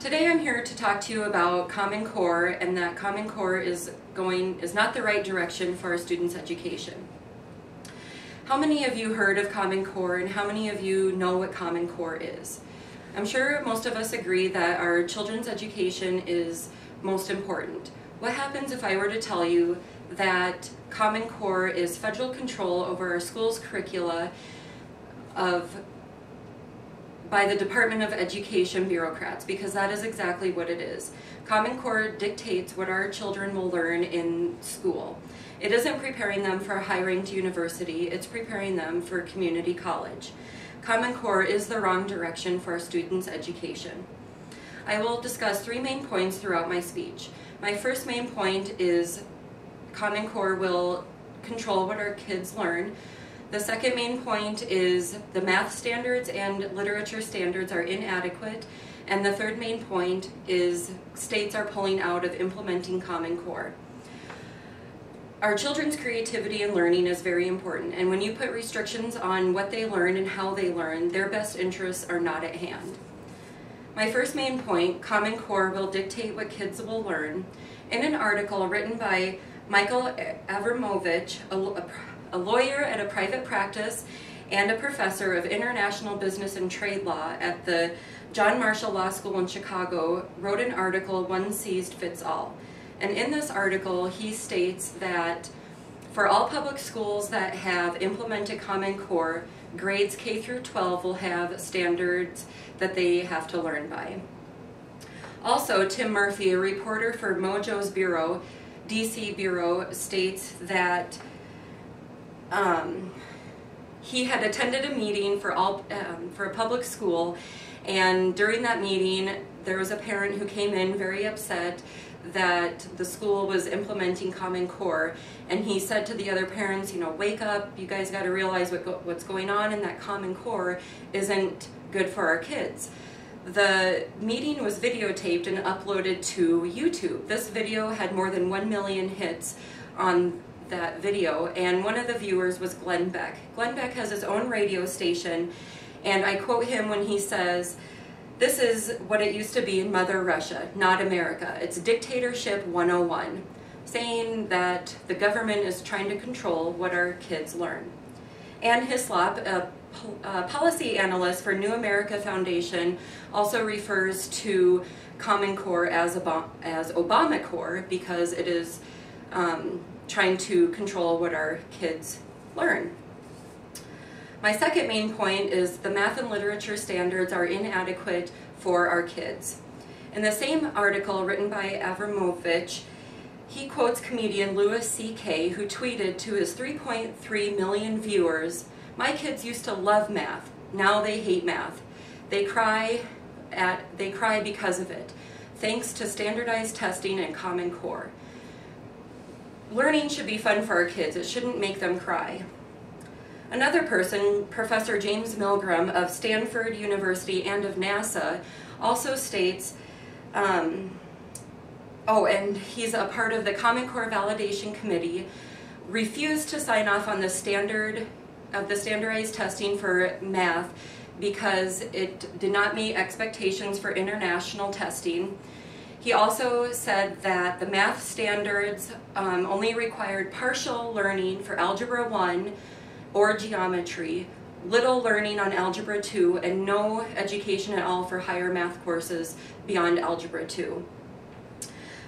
Today I'm here to talk to you about Common Core, and that Common Core is not the right direction for our students' education. How many of you heard of Common Core, and how many of you know what Common Core is? I'm sure most of us agree that our children's education is most important. What happens if I were to tell you that Common Core is federal control over our school's curricula by the Department of Education bureaucrats, because that is exactly what it is. Common Core dictates what our children will learn in school. It isn't preparing them for a high-ranked university, it's preparing them for community college. Common Core is the wrong direction for our students' education. I will discuss three main points throughout my speech. My first main point is Common Core will control what our kids learn. The second main point is the math standards and literature standards are inadequate. And the third main point is states are pulling out of implementing Common Core. Our children's creativity and learning is very important, and when you put restrictions on what they learn and how they learn, their best interests are not at hand. My first main point, Common Core will dictate what kids will learn. In an article written by Michael Abramovich, a lawyer at a private practice and a professor of international business and trade law at the John Marshall Law School in Chicago, wrote an article, One Size Fits All. And in this article, he states that for all public schools that have implemented Common Core, grades K through 12 will have standards that they have to learn by. Also, Tim Murphy, a reporter for Mojo's Bureau, DC Bureau, states that he had attended a meeting for a public school, and during that meeting there was a parent who came in very upset that the school was implementing Common Core, and he said to the other parents, you know, wake up, you guys got to realize what's going on, and that Common Core isn't good for our kids. The meeting was videotaped and uploaded to YouTube. This video had more than 1 million hits on that video, and one of the viewers was Glenn Beck. Glenn Beck has his own radio station, and I quote him when he says, "This is what it used to be in Mother Russia, not America. It's dictatorship 101, saying that the government is trying to control what our kids learn." Ann Hislop, a policy analyst for New America Foundation, also refers to Common Core as Obama-core because it is trying to control what our kids learn. My second main point is the math and literature standards are inadequate for our kids. In the same article written by Abramovich, he quotes comedian Louis C.K., who tweeted to his 3.3 million viewers, "My kids used to love math. Now they hate math. They cry because of it, thanks to standardized testing and Common Core." Learning should be fun for our kids. It shouldn't make them cry. Another person, Professor James Milgram of Stanford University and of NASA, also states, and he's a part of the Common Core Validation Committee, refused to sign off on the standardized testing for math because it did not meet expectations for international testing. He also said that the math standards only required partial learning for Algebra 1 or geometry, little learning on Algebra 2, and no education at all for higher math courses beyond Algebra 2.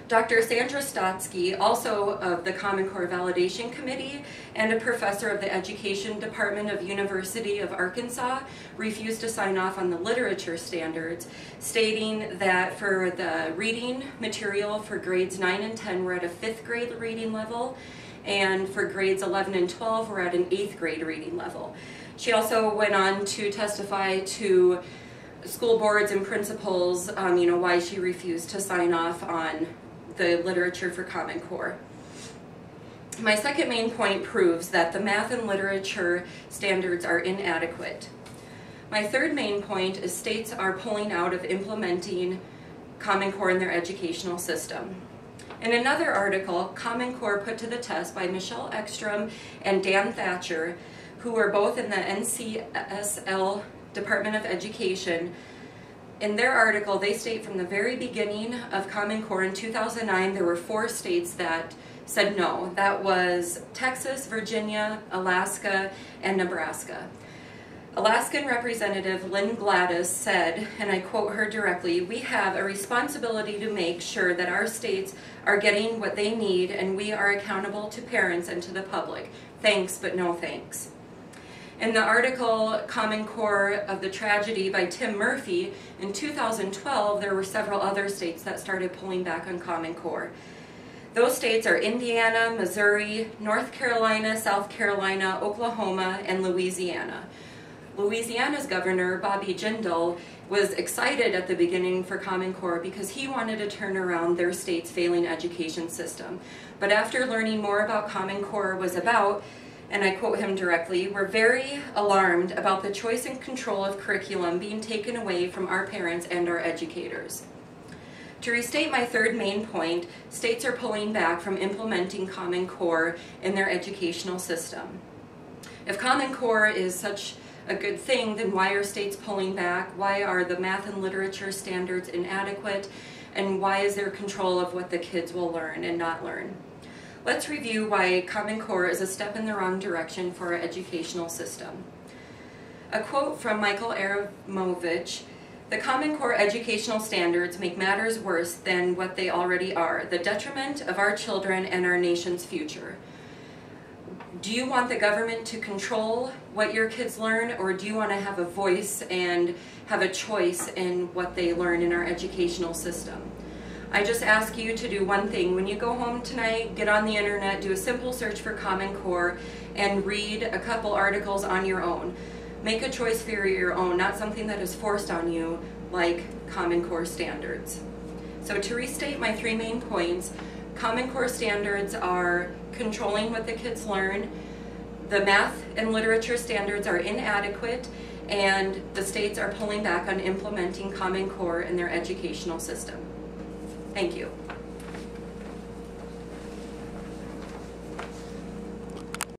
Dr. Sandra Stotsky, also of the Common Core Validation Committee and a professor of the Education Department of University of Arkansas, refused to sign off on the literature standards, stating that for the reading material for grades 9 and 10, we're at a 5th grade reading level, and for grades 11 and 12, we're at an 8th grade reading level. She also went on to testify to school boards and principals, why she refused to sign off on the literature for Common Core. My second main point proves that the math and literature standards are inadequate. My third main point is states are pulling out of implementing Common Core in their educational system. In another article, Common Core Put to the Test by Michelle Ekstrom and Dan Thatcher, who were both in the NCSL Department of Education, In their article, they state from the very beginning of Common Core in 2009, there were 4 states that said no. That was Texas, Virginia, Alaska, and Nebraska. Alaskan Representative Lynn Gladys said, and I quote her directly, "We have a responsibility to make sure that our states are getting what they need, and we are accountable to parents and to the public. Thanks, but no thanks." In the article, Common Core of the Tragedy by Tim Murphy, in 2012, there were several other states that started pulling back on Common Core. Those states are Indiana, Missouri, North Carolina, South Carolina, Oklahoma, and Louisiana. Louisiana's governor, Bobby Jindal, was excited at the beginning for Common Core because he wanted to turn around their state's failing education system. But after learning more about Common Core was about, and I quote him directly, "We're very alarmed about the choice and control of curriculum being taken away from our parents and our educators." To restate my third main point, states are pulling back from implementing Common Core in their educational system. If Common Core is such a good thing, then why are states pulling back? Why are the math and literature standards inadequate? And why is there control of what the kids will learn and not learn? Let's review why Common Core is a step in the wrong direction for our educational system. A quote from Michael Aramovich: "The Common Core educational standards make matters worse than what they already are, the detriment of our children and our nation's future." Do you want the government to control what your kids learn, or do you want to have a voice and have a choice in what they learn in our educational system? I just ask you to do one thing. When you go home tonight, get on the internet, do a simple search for Common Core, and read a couple articles on your own. Make a choice for your own, not something that is forced on you, like Common Core standards. So to restate my 3 main points, Common Core standards are controlling what the kids learn, the math and literature standards are inadequate, and the states are pulling back on implementing Common Core in their educational system. Thank you.